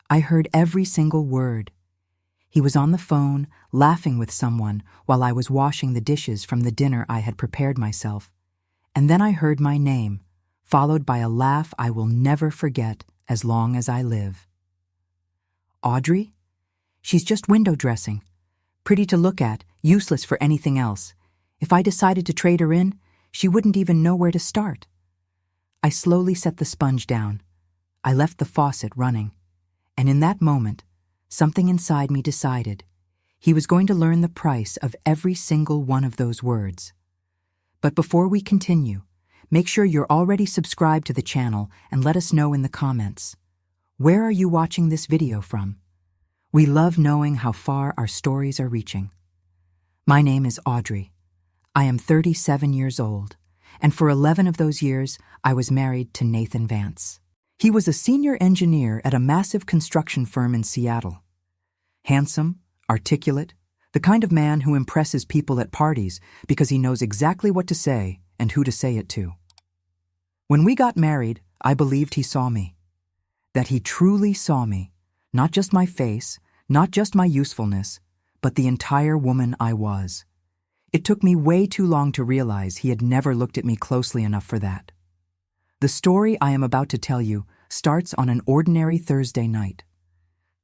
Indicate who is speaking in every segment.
Speaker 1: I heard every single word. He was on the phone, laughing with someone while I was washing the dishes from the dinner I had prepared myself. And then I heard my name, followed by a laugh I will never forget as long as I live. Audrey? She's just window dressing. Pretty to look at, useless for anything else. If I decided to trade her in, she wouldn't even know where to start. I slowly set the sponge down. I left the faucet running. And in that moment, something inside me decided he was going to learn the price of every single one of those words. But before we continue, make sure you're already subscribed to the channel and let us know in the comments. Where are you watching this video from? We love knowing how far our stories are reaching. My name is Audrey. I am 37 years old, and for 11 of those years, I was married to Nathan Vance. He was a senior engineer at a massive construction firm in Seattle. Handsome, articulate, the kind of man who impresses people at parties because he knows exactly what to say and who to say it to. When we got married, I believed he saw me. That he truly saw me, not just my face, not just my usefulness, but the entire woman I was. It took me way too long to realize he had never looked at me closely enough for that. The story I am about to tell you starts on an ordinary Thursday night.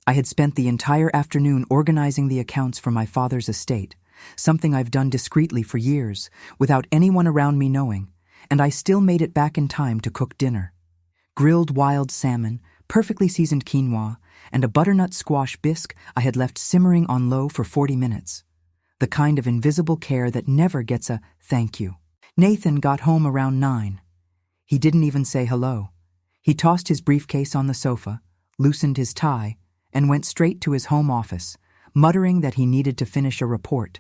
Speaker 1: I had spent the entire afternoon organizing the accounts for my father's estate, something I've done discreetly for years, without anyone around me knowing, and I still made it back in time to cook dinner. Grilled wild salmon, perfectly seasoned quinoa, and a butternut squash bisque I had left simmering on low for 40 minutes. The kind of invisible care that never gets a thank you. Nathan got home around 9. He didn't even say hello. He tossed his briefcase on the sofa, loosened his tie, and went straight to his home office, muttering that he needed to finish a report.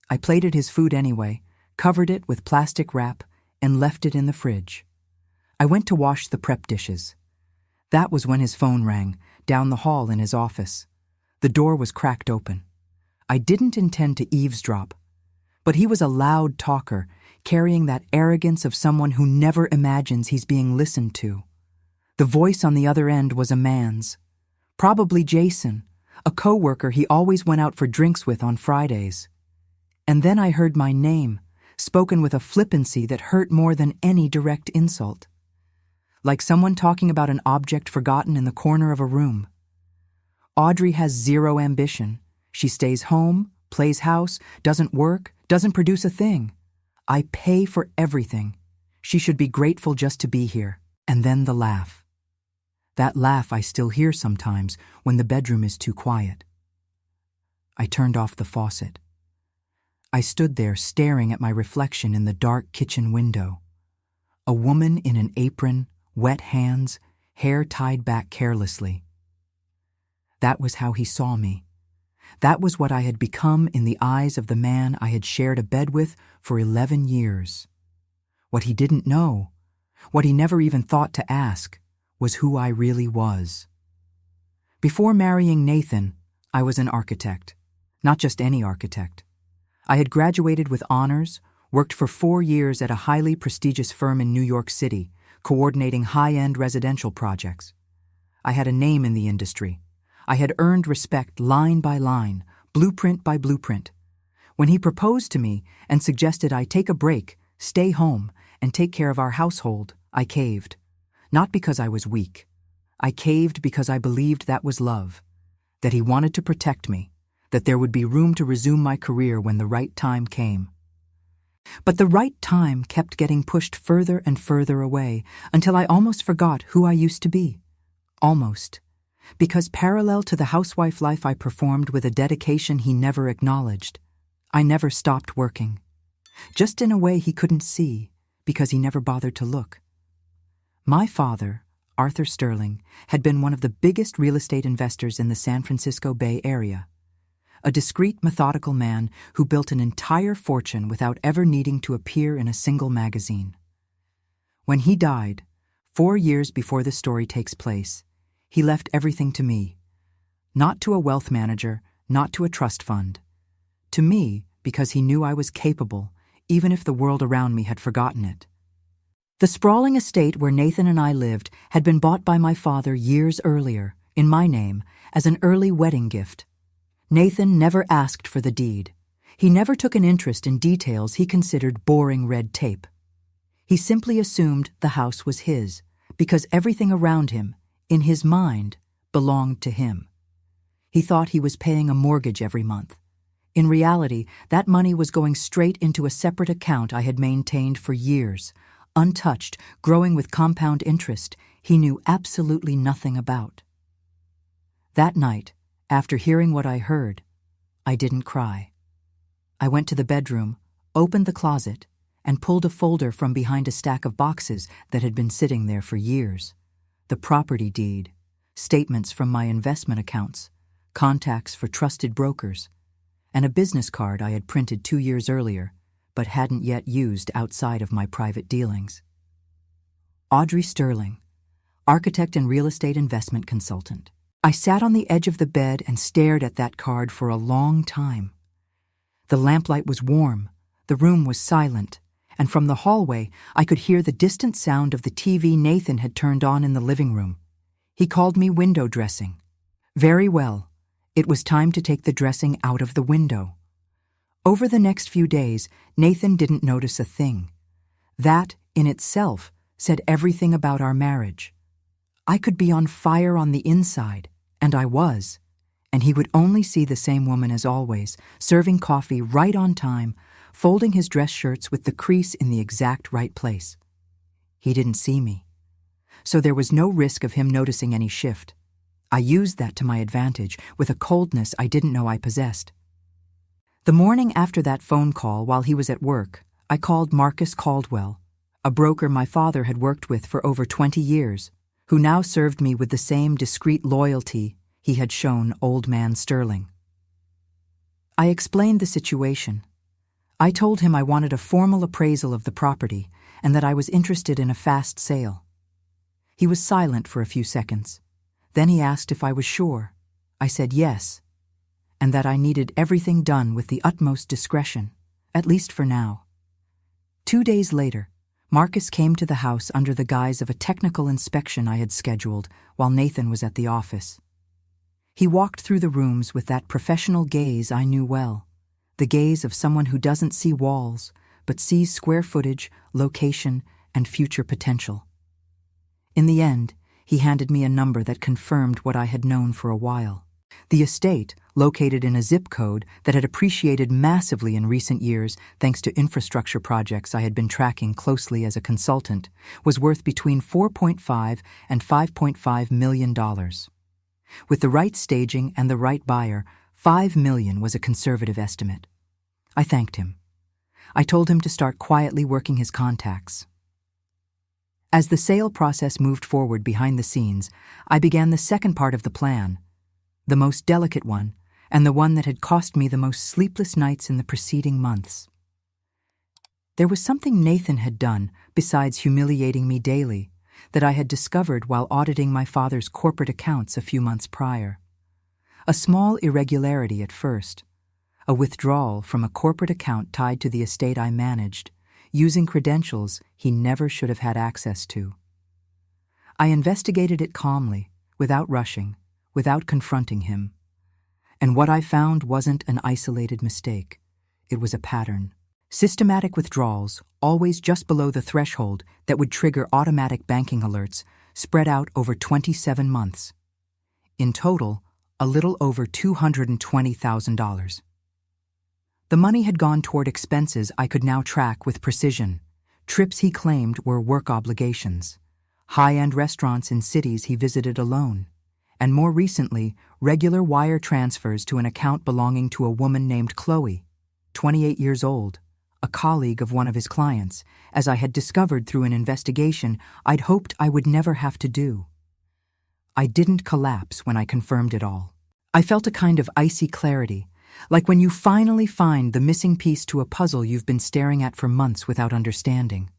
Speaker 1: I plated his food anyway, covered it with plastic wrap, and left it in the fridge. I went to wash the prep dishes. That was when his phone rang, down the hall in his office. The door was cracked open. I didn't intend to eavesdrop, but he was a loud talker, carrying that arrogance of someone who never imagines he's being listened to. The voice on the other end was a man's. Probably Jason, a coworker he always went out for drinks with on Fridays. And then I heard my name, spoken with a flippancy that hurt more than any direct insult. Like someone talking about an object forgotten in the corner of a room. Audrey has zero ambition. She stays home, plays house, doesn't work, doesn't produce a thing. I pay for everything. She should be grateful just to be here. And then the laugh. That laugh I still hear sometimes when the bedroom is too quiet. I turned off the faucet. I stood there staring at my reflection in the dark kitchen window. A woman in an apron, wet hands, hair tied back carelessly. That was how he saw me. That was what I had become in the eyes of the man I had shared a bed with for 11 years. What he didn't know, what he never even thought to ask, was who I really was. Before marrying Nathan, I was an architect. Not just any architect. I had graduated with honors, worked for 4 years at a highly prestigious firm in New York City, coordinating high-end residential projects. I had a name in the industry. I had earned respect line by line, blueprint by blueprint. When he proposed to me and suggested I take a break, stay home, and take care of our household, I caved. Not because I was weak. I caved because I believed that was love, that he wanted to protect me, that there would be room to resume my career when the right time came. But the right time kept getting pushed further and further away until I almost forgot who I used to be. Almost. Because parallel to the housewife life I performed with a dedication he never acknowledged, I never stopped working. Just in a way he couldn't see, because he never bothered to look. My father, Arthur Sterling, had been one of the biggest real estate investors in the San Francisco Bay Area. A discreet, methodical man who built an entire fortune without ever needing to appear in a single magazine. When he died, 4 years before the story takes place, he left everything to me. Not to a wealth manager, not to a trust fund. To me, because he knew I was capable, even if the world around me had forgotten it. The sprawling estate where Nathan and I lived had been bought by my father years earlier, in my name, as an early wedding gift. Nathan never asked for the deed. He never took an interest in details he considered boring red tape. He simply assumed the house was his, because everything around him, in his mind, belonged to him. He thought he was paying a mortgage every month. In reality, that money was going straight into a separate account I had maintained for years, untouched, growing with compound interest he knew absolutely nothing about. That night, after hearing what I heard, I didn't cry. I went to the bedroom, opened the closet, and pulled a folder from behind a stack of boxes that had been sitting there for years. The property deed, statements from my investment accounts, contacts for trusted brokers, and a business card I had printed 2 years earlier, but hadn't yet used outside of my private dealings. Audrey Sterling, architect and real estate investment consultant. I sat on the edge of the bed and stared at that card for a long time. The lamplight was warm, the room was silent, and from the hallway I could hear the distant sound of the TV Nathan had turned on in the living room. He called me window dressing. Very well. It was time to take the dressing out of the window. Over the next few days, Nathan didn't notice a thing. That, in itself, said everything about our marriage. I could be on fire on the inside, and I was, and he would only see the same woman as always, serving coffee right on time, folding his dress shirts with the crease in the exact right place. He didn't see me, so there was no risk of him noticing any shift. I used that to my advantage with a coldness I didn't know I possessed. The morning after that phone call while he was at work, I called Marcus Caldwell, a broker my father had worked with for over 20 years, who now served me with the same discreet loyalty he had shown old man Sterling. I explained the situation. I told him I wanted a formal appraisal of the property and that I was interested in a fast sale. He was silent for a few seconds. Then he asked if I was sure. I said yes, and that I needed everything done with the utmost discretion, at least for now. 2 days later, Marcus came to the house under the guise of a technical inspection I had scheduled while Nathan was at the office. He walked through the rooms with that professional gaze I knew well, the gaze of someone who doesn't see walls, but sees square footage, location, and future potential. In the end, he handed me a number that confirmed what I had known for a while. The estate, located in a zip code that had appreciated massively in recent years thanks to infrastructure projects I had been tracking closely as a consultant, was worth between $4.5 and $5.5 million. With the right staging and the right buyer, $5 million was a conservative estimate. I thanked him. I told him to start quietly working his contacts. As the sale process moved forward behind the scenes, I began the second part of the plan, the most delicate one, and the one that had cost me the most sleepless nights in the preceding months. There was something Nathan had done, besides humiliating me daily, that I had discovered while auditing my father's corporate accounts a few months prior. A small irregularity at first, a withdrawal from a corporate account tied to the estate I managed, using credentials he never should have had access to. I investigated it calmly, without rushing, without confronting him. And what I found wasn't an isolated mistake. It was a pattern. Systematic withdrawals, always just below the threshold that would trigger automatic banking alerts, spread out over 27 months. In total, a little over $220,000. The money had gone toward expenses I could now track with precision, trips he claimed were work obligations, high-end restaurants in cities he visited alone, and more recently, regular wire transfers to an account belonging to a woman named Chloe, 28 years old, a colleague of one of his clients, as I had discovered through an investigation I'd hoped I would never have to do. I didn't collapse when I confirmed it all. I felt a kind of icy clarity, like when you finally find the missing piece to a puzzle you've been staring at for months without understanding.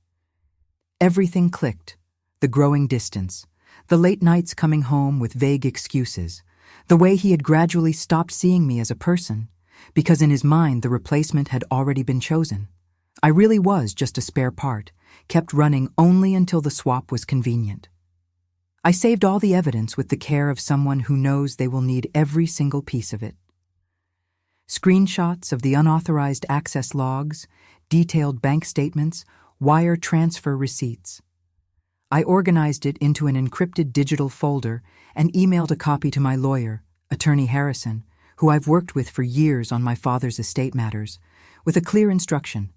Speaker 1: Everything clicked, the growing distance, the late nights coming home with vague excuses, the way he had gradually stopped seeing me as a person, because in his mind the replacement had already been chosen. I really was just a spare part, kept running only until the swap was convenient. I saved all the evidence with the care of someone who knows they will need every single piece of it. Screenshots of the unauthorized access logs, detailed bank statements, wire transfer receipts. I organized it into an encrypted digital folder and emailed a copy to my lawyer, Attorney Harrison, who I've worked with for years on my father's estate matters, with a clear instruction: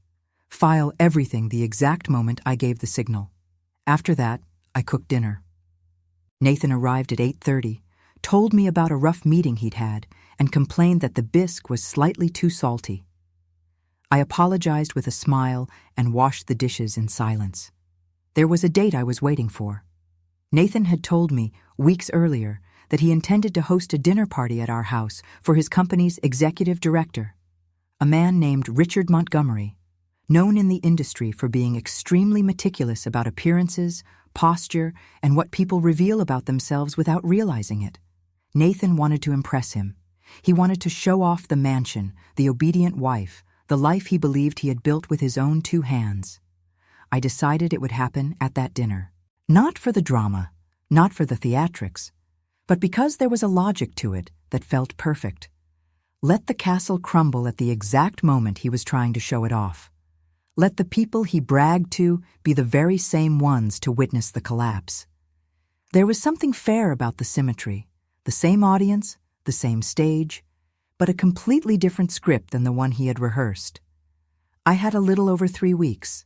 Speaker 1: file everything the exact moment I gave the signal. After that, I cooked dinner. Nathan arrived at 8:30, told me about a rough meeting he'd had, and complained that the bisque was slightly too salty. I apologized with a smile and washed the dishes in silence. There was a date I was waiting for. Nathan had told me weeks earlier that he intended to host a dinner party at our house for his company's executive director, a man named Richard Montgomery, known in the industry for being extremely meticulous about appearances, posture, and what people reveal about themselves without realizing it. Nathan wanted to impress him. He wanted to show off the mansion, the obedient wife, the life he believed he had built with his own 2 hands. I decided it would happen at that dinner. Not for the drama, not for the theatrics, but because there was a logic to it that felt perfect. Let the castle crumble at the exact moment he was trying to show it off. Let the people he bragged to be the very same ones to witness the collapse. There was something fair about the symmetry, the same audience, the same stage, but a completely different script than the one he had rehearsed. I had a little over 3 weeks.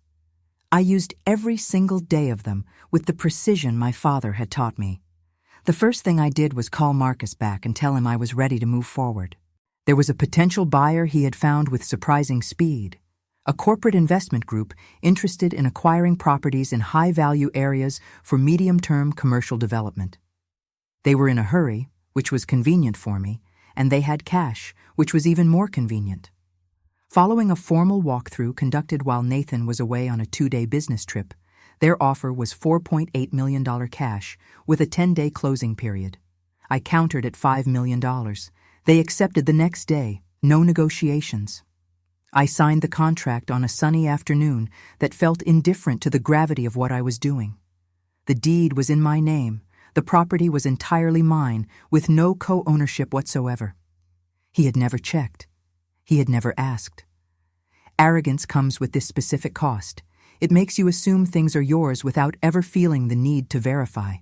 Speaker 1: I used every single day of them with the precision my father had taught me. The first thing I did was call Marcus back and tell him I was ready to move forward. There was a potential buyer he had found with surprising speed, a corporate investment group interested in acquiring properties in high-value areas for medium-term commercial development. They were in a hurry, which was convenient for me, and they had cash, which was even more convenient. Following a formal walkthrough conducted while Nathan was away on a 2-day business trip, their offer was $4.8 million cash with a 10-day closing period. I countered at $5 million. They accepted the next day, no negotiations. I signed the contract on a sunny afternoon that felt indifferent to the gravity of what I was doing. The deed was in my name. The property was entirely mine, with no co-ownership whatsoever. He had never checked. He had never asked. Arrogance comes with this specific cost. It makes you assume things are yours without ever feeling the need to verify.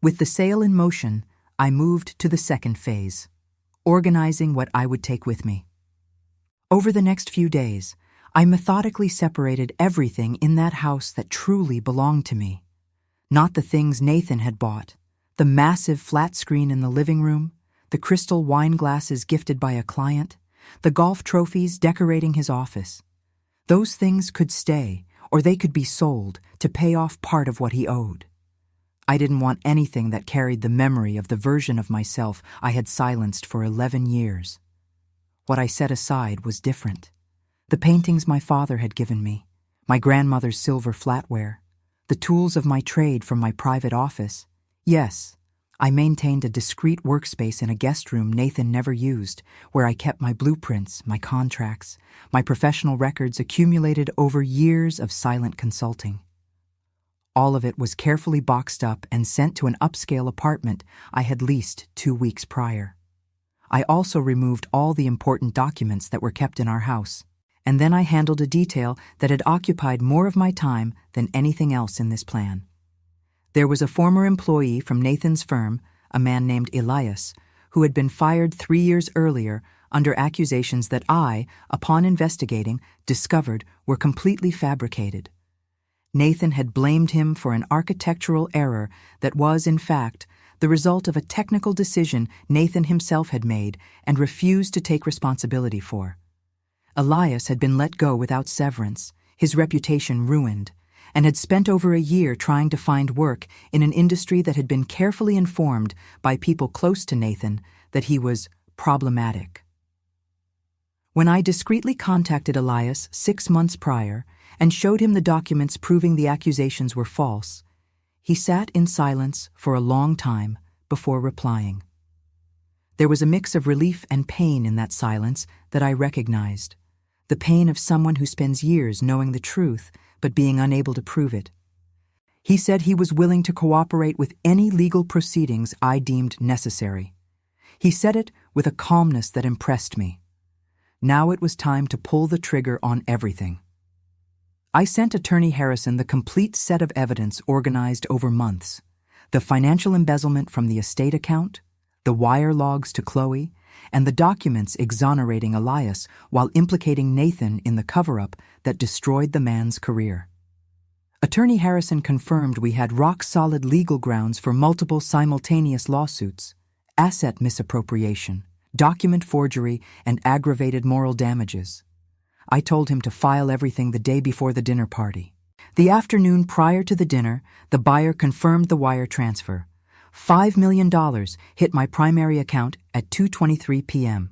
Speaker 1: With the sale in motion, I moved to the second phase, organizing what I would take with me. Over the next few days, I methodically separated everything in that house that truly belonged to me. Not the things Nathan had bought, the massive flat screen in the living room, the crystal wine glasses gifted by a client, the golf trophies decorating his office. Those things could stay, or they could be sold to pay off part of what he owed. I didn't want anything that carried the memory of the version of myself I had silenced for 11 years. What I set aside was different. The paintings my father had given me, my grandmother's silver flatware, the tools of my trade from my private office. Yes, I maintained a discreet workspace in a guest room Nathan never used, where I kept my blueprints, my contracts, my professional records accumulated over years of silent consulting. All of it was carefully boxed up and sent to an upscale apartment I had leased 2 weeks prior. I also removed all the important documents that were kept in our house. And then I handled a detail that had occupied more of my time than anything else in this plan. There was a former employee from Nathan's firm, a man named Elias, who had been fired 3 years earlier under accusations that I, upon investigating, discovered were completely fabricated. Nathan had blamed him for an architectural error that was, in fact, the result of a technical decision Nathan himself had made and refused to take responsibility for. Elias had been let go without severance, his reputation ruined, and had spent over a year trying to find work in an industry that had been carefully informed by people close to Nathan that he was problematic. When I discreetly contacted Elias 6 months prior and showed him the documents proving the accusations were false, he sat in silence for a long time before replying. There was a mix of relief and pain in that silence that I recognized. The pain of someone who spends years knowing the truth but being unable to prove it. He said he was willing to cooperate with any legal proceedings I deemed necessary. He said it with a calmness that impressed me. Now it was time to pull the trigger on everything. I sent Attorney Harrison the complete set of evidence organized over months: the financial embezzlement from the estate account, the wire logs to Chloe, and the documents exonerating Elias while implicating Nathan in the cover-up that destroyed the man's career. Attorney Harrison confirmed we had rock-solid legal grounds for multiple simultaneous lawsuits: asset misappropriation, document forgery, and aggravated moral damages. I told him to file everything the day before the dinner party. The afternoon prior to the dinner, the buyer confirmed the wire transfer. $5 million hit my primary account at 2:23 p.m.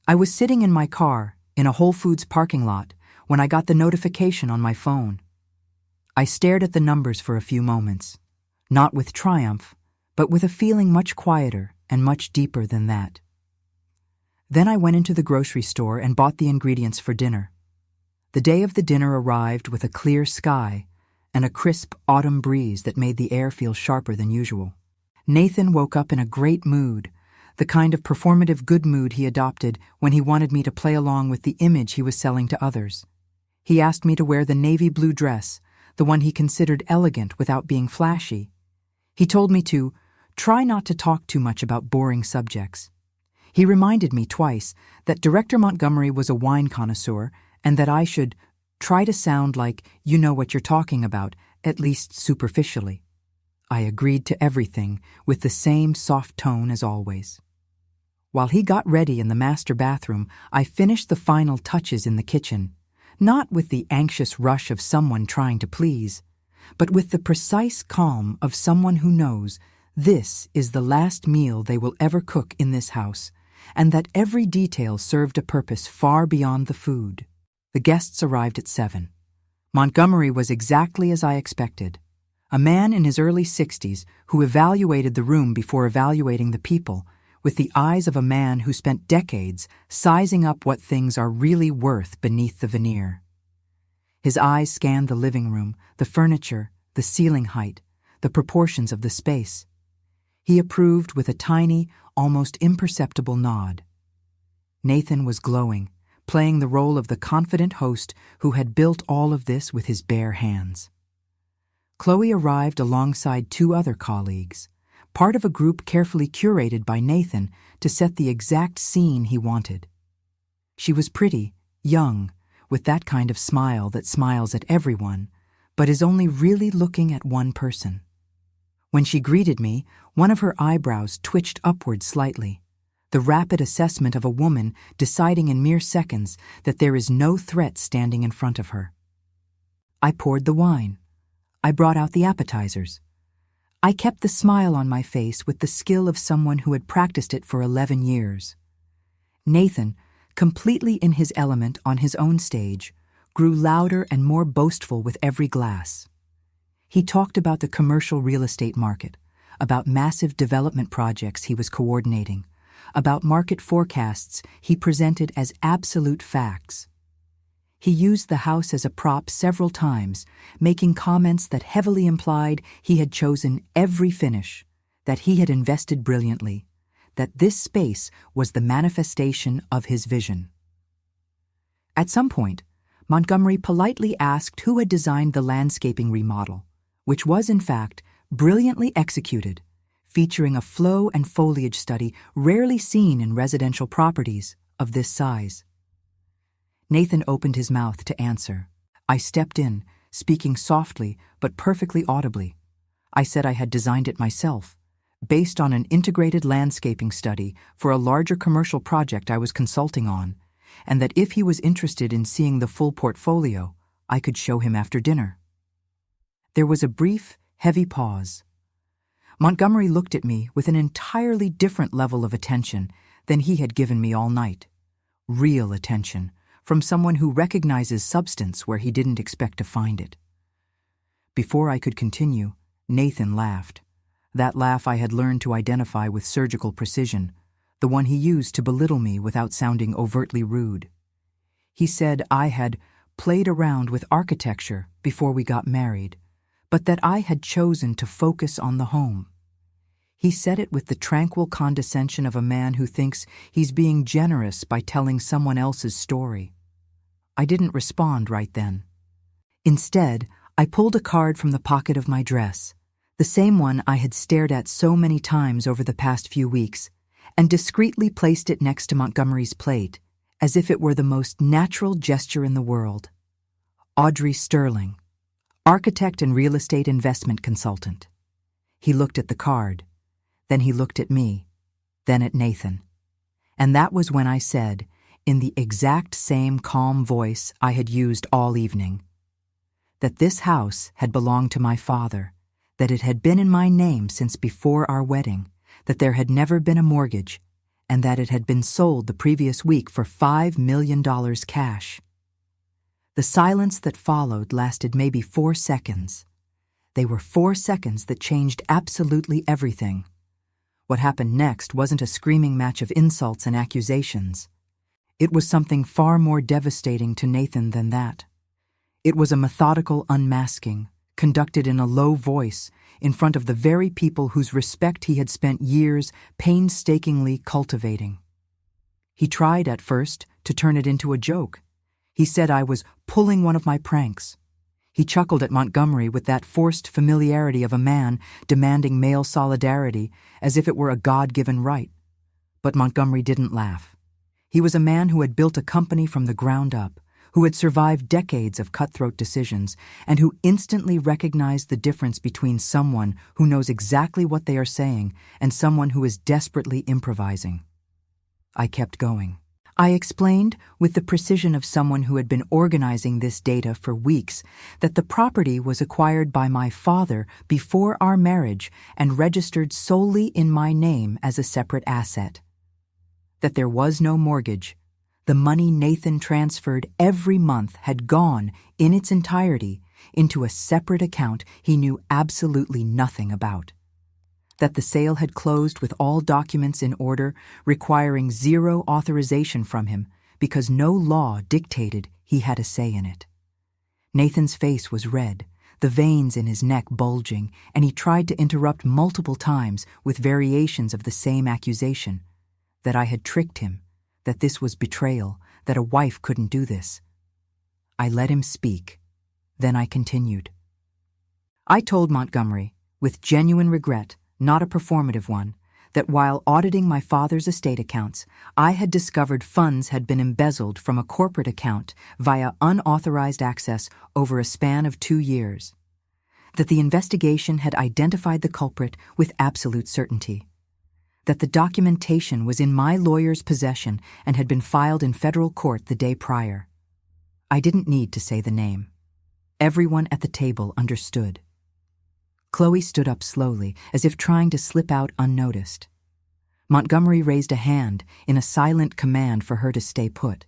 Speaker 1: I was sitting in my car in a Whole Foods parking lot when I got the notification on my phone. I stared at the numbers for a few moments, not with triumph, but with a feeling much quieter and much deeper than that. Then I went into the grocery store and bought the ingredients for dinner. The day of the dinner arrived with a clear sky and a crisp autumn breeze that made the air feel sharper than usual. Nathan woke up in a great mood, the kind of performative good mood he adopted when he wanted me to play along with the image he was selling to others. He asked me to wear the navy blue dress, the one he considered elegant without being flashy. He told me to try not to talk too much about boring subjects. He reminded me twice that Director Montgomery was a wine connoisseur and that I should try to sound like you know what you're talking about, at least superficially. I agreed to everything with the same soft tone as always. While he got ready in the master bathroom, I finished the final touches in the kitchen, not with the anxious rush of someone trying to please, but with the precise calm of someone who knows this is the last meal they will ever cook in this house, and that every detail served a purpose far beyond the food. The guests arrived at 7. Montgomery was exactly as I expected. A man in his early 60s who evaluated the room before evaluating the people, with the eyes of a man who spent decades sizing up what things are really worth beneath the veneer. His eyes scanned the living room, the furniture, the ceiling height, the proportions of the space. He approved with a tiny, almost imperceptible nod. Nathan was glowing, playing the role of the confident host who had built all of this with his bare hands. Chloe arrived alongside 2 other colleagues, part of a group carefully curated by Nathan to set the exact scene he wanted. She was pretty, young, with that kind of smile that smiles at everyone, but is only really looking at one person. When she greeted me, one of her eyebrows twitched upward slightly, the rapid assessment of a woman deciding in mere seconds that there is no threat standing in front of her. I poured the wine. I brought out the appetizers. I kept the smile on my face with the skill of someone who had practiced it for 11 years. Nathan, completely in his element on his own stage, grew louder and more boastful with every glass. He talked about the commercial real estate market, about massive development projects he was coordinating, about market forecasts he presented as absolute facts. He used the house as a prop several times, making comments that heavily implied he had chosen every finish, that he had invested brilliantly, that this space was the manifestation of his vision. At some point, Montgomery politely asked who had designed the landscaping remodel, which was, in fact, brilliantly executed, featuring a flow and foliage study rarely seen in residential properties of this size. Nathan opened his mouth to answer. I stepped in, speaking softly but perfectly audibly. I said I had designed it myself, based on an integrated landscaping study for a larger commercial project I was consulting on, and that if he was interested in seeing the full portfolio, I could show him after dinner. There was a brief, heavy pause. Montgomery looked at me with an entirely different level of attention than he had given me all night. Real attention, from someone who recognizes substance where he didn't expect to find it. Before I could continue, Nathan laughed. That laugh I had learned to identify with surgical precision, the one he used to belittle me without sounding overtly rude. He said I had played around with architecture before we got married, but that I had chosen to focus on the home. He said it with the tranquil condescension of a man who thinks he's being generous by telling someone else's story. I didn't respond right then. Instead, I pulled a card from the pocket of my dress, the same one I had stared at so many times over the past few weeks, and discreetly placed it next to Montgomery's plate, as if it were the most natural gesture in the world. Audrey Sterling, architect and real estate investment consultant. He looked at the card, then he looked at me, then at Nathan. And that was when I said, in the exact same calm voice I had used all evening, that this house had belonged to my father, that it had been in my name since before our wedding, that there had never been a mortgage, and that it had been sold the previous week for $5 million cash. The silence that followed lasted maybe 4 seconds. They were 4 seconds that changed absolutely everything. What happened next wasn't a screaming match of insults and accusations. It was something far more devastating to Nathan than that. It was a methodical unmasking, conducted in a low voice, in front of the very people whose respect he had spent years painstakingly cultivating. He tried, at first, to turn it into a joke. He said I was pulling one of my pranks. He chuckled at Montgomery with that forced familiarity of a man demanding male solidarity as if it were a God-given right. But Montgomery didn't laugh. He was a man who had built a company from the ground up, who had survived decades of cutthroat decisions, and who instantly recognized the difference between someone who knows exactly what they are saying and someone who is desperately improvising. I kept going. I explained, with the precision of someone who had been organizing this data for weeks, that the property was acquired by my father before our marriage and registered solely in my name as a separate asset. That there was no mortgage. The money Nathan transferred every month had gone, in its entirety, into a separate account he knew absolutely nothing about. That the sale had closed with all documents in order, requiring zero authorization from him, because no law dictated he had a say in it. Nathan's face was red, the veins in his neck bulging, and he tried to interrupt multiple times with variations of the same accusation. That I had tricked him, that this was betrayal, that a wife couldn't do this. I let him speak. Then I continued. I told Montgomery, with genuine regret, not a performative one, that while auditing my father's estate accounts, I had discovered funds had been embezzled from a corporate account via unauthorized access over a span of 2 years. That the investigation had identified the culprit with absolute certainty. That the documentation was in my lawyer's possession and had been filed in federal court the day prior. I didn't need to say the name. Everyone at the table understood. Chloe stood up slowly, as if trying to slip out unnoticed. Montgomery raised a hand in a silent command for her to stay put.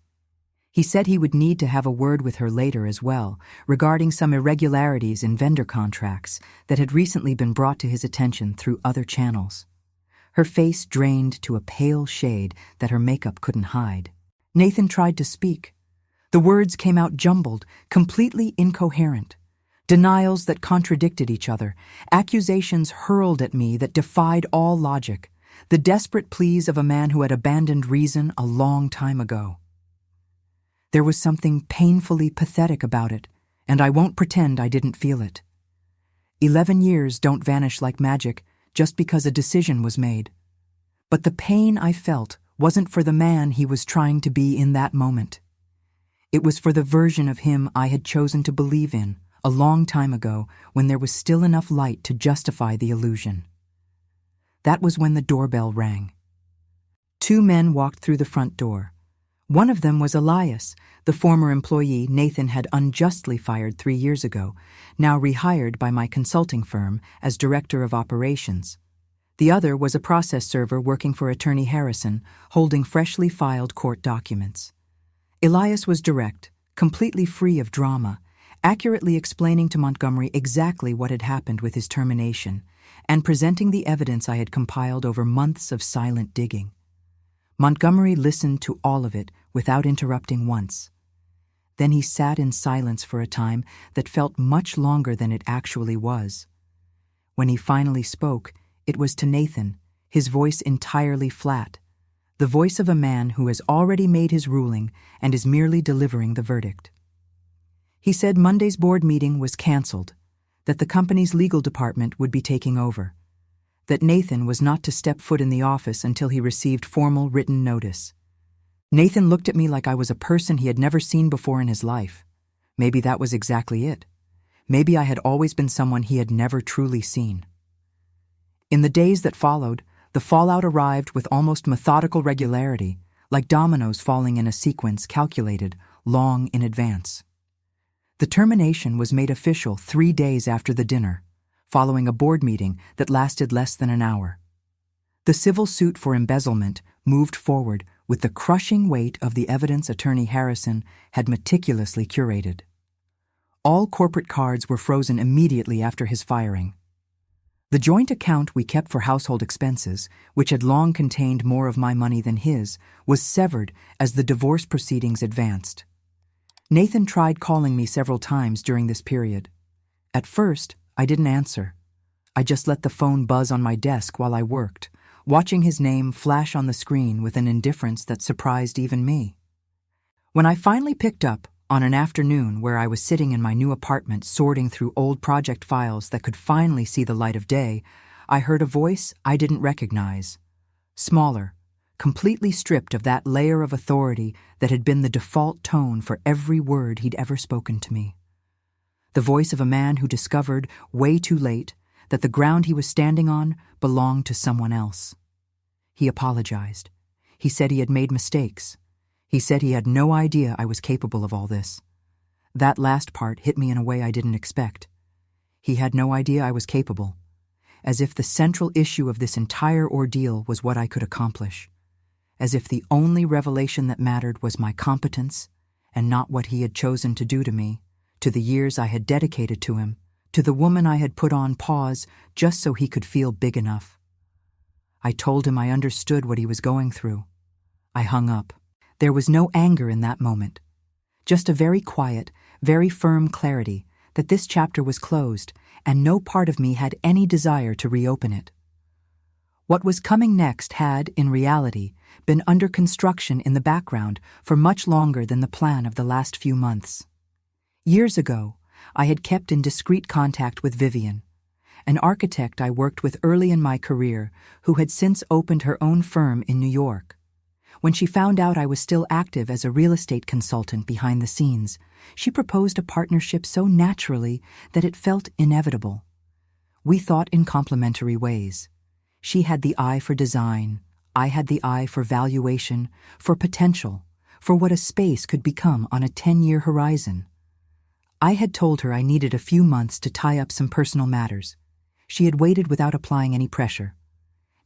Speaker 1: He said he would need to have a word with her later as well, regarding some irregularities in vendor contracts that had recently been brought to his attention through other channels. Her face drained to a pale shade that her makeup couldn't hide. Nathan tried to speak. The words came out jumbled, completely incoherent. Denials that contradicted each other, accusations hurled at me that defied all logic, the desperate pleas of a man who had abandoned reason a long time ago. There was something painfully pathetic about it, and I won't pretend I didn't feel it. 11 years don't vanish like magic just because a decision was made. But the pain I felt wasn't for the man he was trying to be in that moment. It was for the version of him I had chosen to believe in a long time ago when there was still enough light to justify the illusion. That was when the doorbell rang. 2 men walked through the front door. One of them was Elias, the former employee Nathan had unjustly fired 3 years ago, now rehired by my consulting firm as director of operations. The other was a process server working for Attorney Harrison, holding freshly filed court documents. Elias was direct, completely free of drama, accurately explaining to Montgomery exactly what had happened with his termination, and presenting the evidence I had compiled over months of silent digging. Montgomery listened to all of it without interrupting once. Then he sat in silence for a time that felt much longer than it actually was. When he finally spoke, it was to Nathan, his voice entirely flat, the voice of a man who has already made his ruling and is merely delivering the verdict. He said Monday's board meeting was canceled, that the company's legal department would be taking over, that Nathan was not to step foot in the office until he received formal written notice. Nathan looked at me like I was a person he had never seen before in his life. Maybe that was exactly it. Maybe I had always been someone he had never truly seen. In the days that followed, the fallout arrived with almost methodical regularity, like dominoes falling in a sequence calculated long in advance. The termination was made official 3 days after the dinner, following a board meeting that lasted less than an hour. The civil suit for embezzlement moved forward with the crushing weight of the evidence Attorney Harrison had meticulously curated. All corporate cards were frozen immediately after his firing. The joint account we kept for household expenses, which had long contained more of my money than his, was severed as the divorce proceedings advanced. Nathan tried calling me several times during this period. At first, I didn't answer. I just let the phone buzz on my desk while I worked, watching his name flash on the screen with an indifference that surprised even me. When I finally picked up, on an afternoon where I was sitting in my new apartment sorting through old project files that could finally see the light of day, I heard a voice I didn't recognize. Smaller, completely stripped of that layer of authority that had been the default tone for every word he'd ever spoken to me. The voice of a man who discovered, way too late, that the ground he was standing on belonged to someone else. He apologized. He said he had made mistakes. He said he had no idea I was capable of all this. That last part hit me in a way I didn't expect. He had no idea I was capable, as if the central issue of this entire ordeal was what I could accomplish, as if the only revelation that mattered was my competence and not what he had chosen to do to me, to the years I had dedicated to him, to the woman I had put on pause just so he could feel big enough. I told him I understood what he was going through. I hung up. There was no anger in that moment, just a very quiet, very firm clarity that this chapter was closed and no part of me had any desire to reopen it. What was coming next had, in reality, been under construction in the background for much longer than the plan of the last few months. Years ago, I had kept in discreet contact with Vivian, an architect I worked with early in my career who had since opened her own firm in New York. When she found out I was still active as a real estate consultant behind the scenes, she proposed a partnership so naturally that it felt inevitable. We thought in complementary ways. She had the eye for design, I had the eye for valuation, for potential, for what a space could become on a 10-year horizon. I had told her I needed a few months to tie up some personal matters. She had waited without applying any pressure.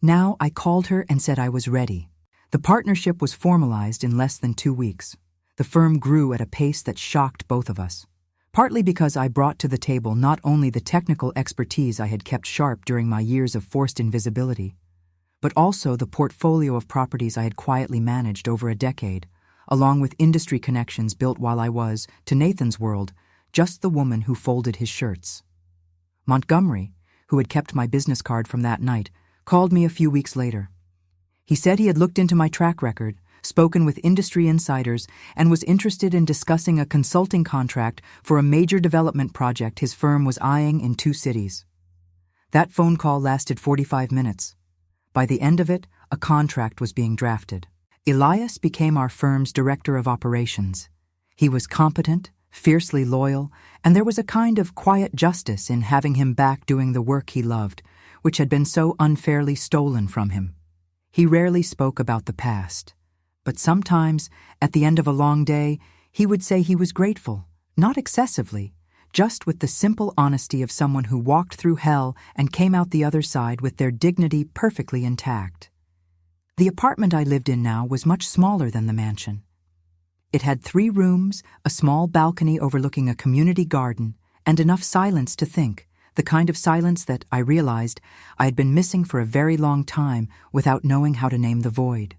Speaker 1: Now I called her and said I was ready. The partnership was formalized in less than 2 weeks. The firm grew at a pace that shocked both of us, partly because I brought to the table not only the technical expertise I had kept sharp during my years of forced invisibility, but also the portfolio of properties I had quietly managed over a decade, along with industry connections built while I was, to Nathan's world, just the woman who folded his shirts. Montgomery, who had kept my business card from that night, called me a few weeks later. He said he had looked into my track record, spoken with industry insiders, and was interested in discussing a consulting contract for a major development project his firm was eyeing in 2 cities. That phone call lasted 45 minutes. By the end of it, a contract was being drafted. Elias became our firm's director of operations. He was competent, fiercely loyal, and there was a kind of quiet justice in having him back doing the work he loved, which had been so unfairly stolen from him. He rarely spoke about the past, but sometimes, at the end of a long day, he would say he was grateful, not excessively, just with the simple honesty of someone who walked through hell and came out the other side with their dignity perfectly intact. The apartment I lived in now was much smaller than the mansion. It had 3 rooms, a small balcony overlooking a community garden, and enough silence to think, the kind of silence that, I realized, I had been missing for a very long time without knowing how to name the void.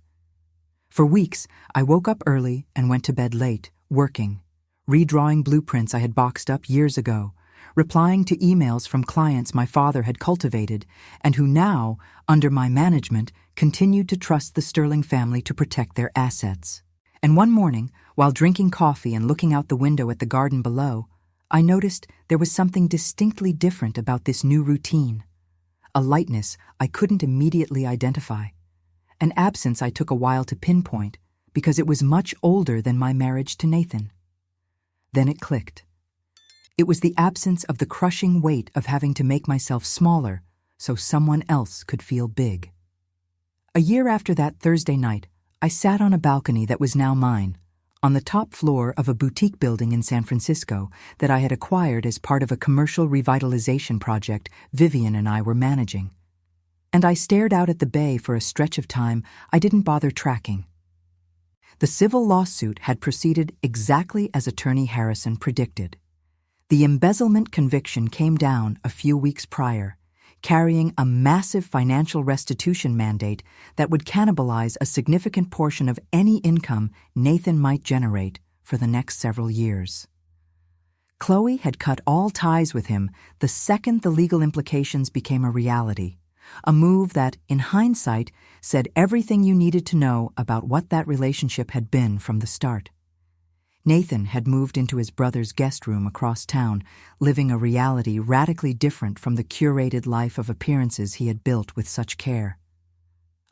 Speaker 1: For weeks, I woke up early and went to bed late, working, redrawing blueprints I had boxed up years ago, replying to emails from clients my father had cultivated and who now, under my management, continued to trust the Sterling family to protect their assets. And one morning, while drinking coffee and looking out the window at the garden below, I noticed there was something distinctly different about this new routine. A lightness I couldn't immediately identify. An absence I took a while to pinpoint because it was much older than my marriage to Nathan. Then it clicked. It was the absence of the crushing weight of having to make myself smaller so someone else could feel big. A year after that Thursday night, I sat on a balcony that was now mine, on the top floor of a boutique building in San Francisco that I had acquired as part of a commercial revitalization project Vivian and I were managing. And I stared out at the bay for a stretch of time I didn't bother tracking. The civil lawsuit had proceeded exactly as Attorney Harrison predicted. The embezzlement conviction came down a few weeks prior, carrying a massive financial restitution mandate that would cannibalize a significant portion of any income Nathan might generate for the next several years. Chloe had cut all ties with him the second the legal implications became a reality, a move that, in hindsight, said everything you needed to know about what that relationship had been from the start. Nathan had moved into his brother's guest room across town, living a reality radically different from the curated life of appearances he had built with such care.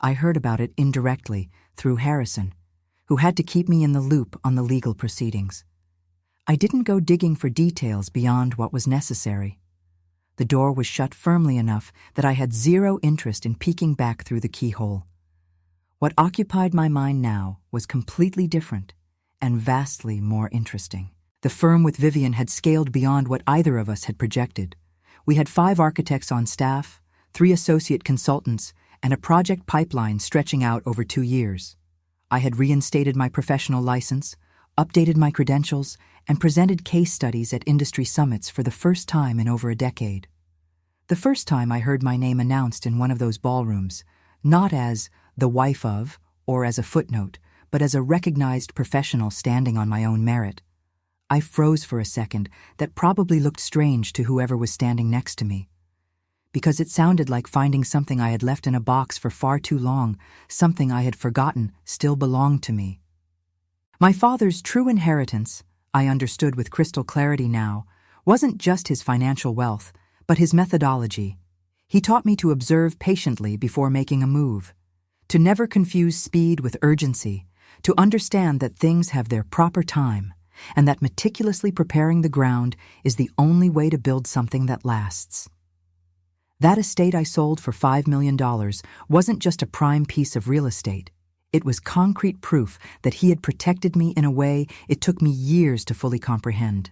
Speaker 1: I heard about it indirectly through Harrison, who had to keep me in the loop on the legal proceedings. I didn't go digging for details beyond what was necessary. The door was shut firmly enough that I had zero interest in peeking back through the keyhole. What occupied my mind now was completely different and vastly more interesting. The firm with Vivian had scaled beyond what either of us had projected. We had 5 architects on staff, 3 associate consultants, and a project pipeline stretching out over 2 years. I had reinstated my professional license, updated my credentials, and presented case studies at industry summits for the first time in over a decade. The first time I heard my name announced in one of those ballrooms, not as the wife of or as a footnote, but as a recognized professional standing on my own merit. I froze for a second that probably looked strange to whoever was standing next to me, because it sounded like finding something I had left in a box for far too long, something I had forgotten still belonged to me. My father's true inheritance, I understood with crystal clarity now, wasn't just his financial wealth, but his methodology. He taught me to observe patiently before making a move, to never confuse speed with urgency, to understand that things have their proper time, and that meticulously preparing the ground is the only way to build something that lasts. That estate I sold for $5 million wasn't just a prime piece of real estate. It was concrete proof that he had protected me in a way it took me years to fully comprehend.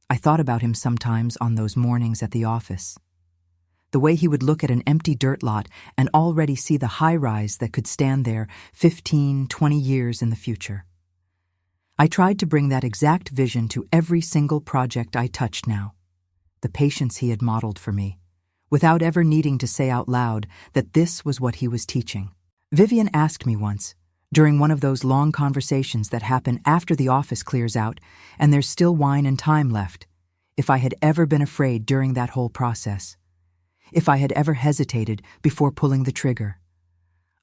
Speaker 1: I thought about him sometimes on those mornings at the office. The way he would look at an empty dirt lot and already see the high-rise that could stand there 15, 20 years in the future. I tried to bring that exact vision to every single project I touched now. The patience he had modeled for me, without ever needing to say out loud that this was what he was teaching. Vivian asked me once, during one of those long conversations that happen after the office clears out and there's still wine and time left, if I had ever been afraid during that whole process. If I had ever hesitated before pulling the trigger.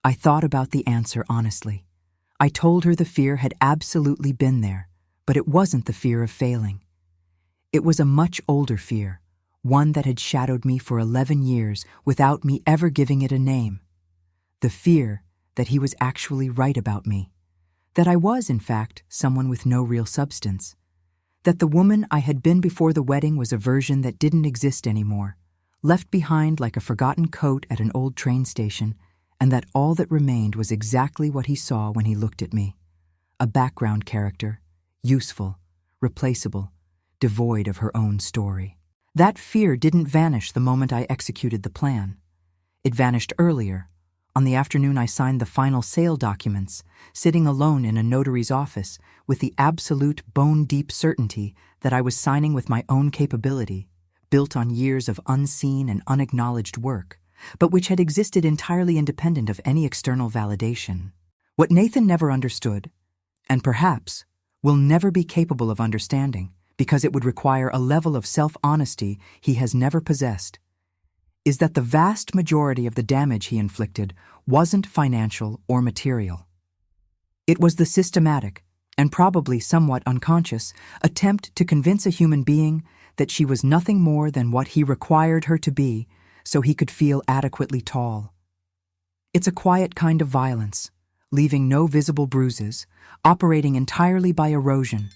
Speaker 1: I thought about the answer honestly. I told her the fear had absolutely been there, but it wasn't the fear of failing. It was a much older fear, one that had shadowed me for 11 years without me ever giving it a name. The fear that he was actually right about me, that I was, in fact, someone with no real substance, that the woman I had been before the wedding was a version that didn't exist anymore, left behind like a forgotten coat at an old train station, and that all that remained was exactly what he saw when he looked at me. A background character, useful, replaceable, devoid of her own story. That fear didn't vanish the moment I executed the plan. It vanished earlier, on the afternoon I signed the final sale documents, sitting alone in a notary's office with the absolute bone-deep certainty that I was signing with my own capability, built on years of unseen and unacknowledged work, but which had existed entirely independent of any external validation. What Nathan never understood, and perhaps will never be capable of understanding because it would require a level of self-honesty he has never possessed, is that the vast majority of the damage he inflicted wasn't financial or material. It was the systematic, and probably somewhat unconscious, attempt to convince a human being that she was nothing more than what he required her to be so he could feel adequately tall. It's a quiet kind of violence, leaving no visible bruises, operating entirely by erosion.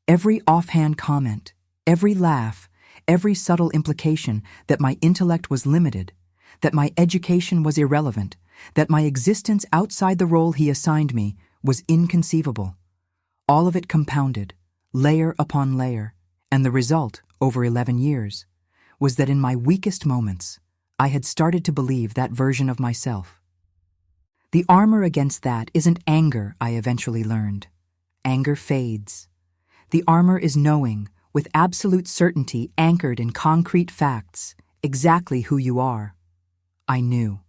Speaker 1: Every offhand comment, every laugh, every subtle implication that my intellect was limited, that my education was irrelevant, that my existence outside the role he assigned me was inconceivable. All of it compounded, layer upon layer, and the result, over 11 years, was that in my weakest moments, I had started to believe that version of myself. The armor against that isn't anger, I eventually learned. Anger fades. The armor is knowing, with absolute certainty anchored in concrete facts, exactly who you are. I knew.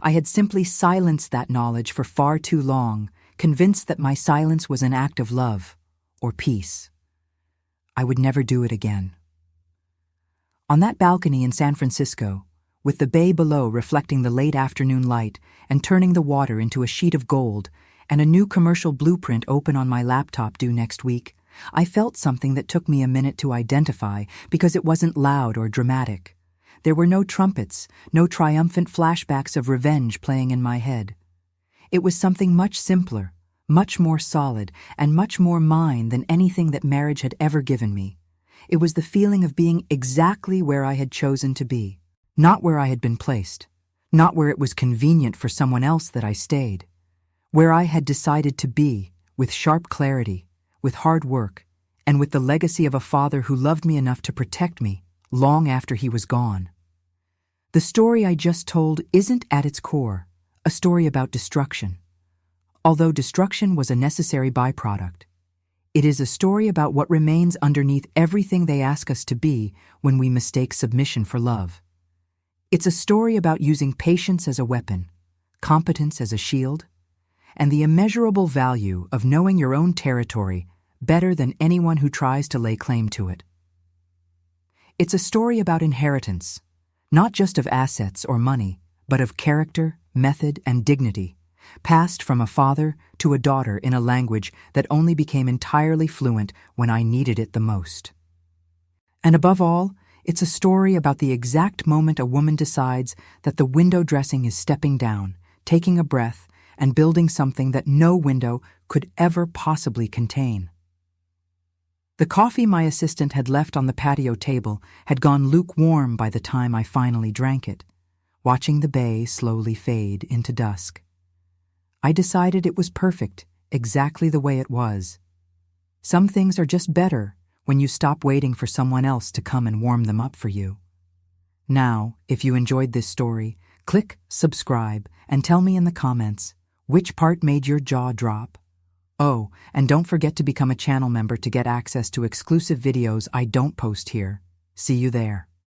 Speaker 1: I had simply silenced that knowledge for far too long, convinced that my silence was an act of love or peace. I would never do it again. On that balcony in San Francisco, with the bay below reflecting the late afternoon light and turning the water into a sheet of gold, and a new commercial blueprint open on my laptop due next week, I felt something that took me a minute to identify because it wasn't loud or dramatic. There were no trumpets, no triumphant flashbacks of revenge playing in my head. It was something much simpler, much more solid, and much more mine than anything that marriage had ever given me. It was the feeling of being exactly where I had chosen to be, not where I had been placed, not where it was convenient for someone else that I stayed, where I had decided to be, with sharp clarity, with hard work, and with the legacy of a father who loved me enough to protect me long after he was gone. The story I just told isn't at its core a story about destruction. Although destruction was a necessary byproduct, it is a story about what remains underneath everything they ask us to be when we mistake submission for love. It's a story about using patience as a weapon, competence as a shield, and the immeasurable value of knowing your own territory better than anyone who tries to lay claim to it. It's a story about inheritance, not just of assets or money, but of character, method, and dignity, passed from a father to a daughter in a language that only became entirely fluent when I needed it the most. And above all, it's a story about the exact moment a woman decides that the window dressing is stepping down, taking a breath, and building something that no window could ever possibly contain. The coffee my assistant had left on the patio table had gone lukewarm by the time I finally drank it, watching the bay slowly fade into dusk. I decided it was perfect, exactly the way it was. Some things are just better when you stop waiting for someone else to come and warm them up for you. Now, if you enjoyed this story, click subscribe and tell me in the comments which part made your jaw drop. Oh, and don't forget to become a channel member to get access to exclusive videos I don't post here. See you there.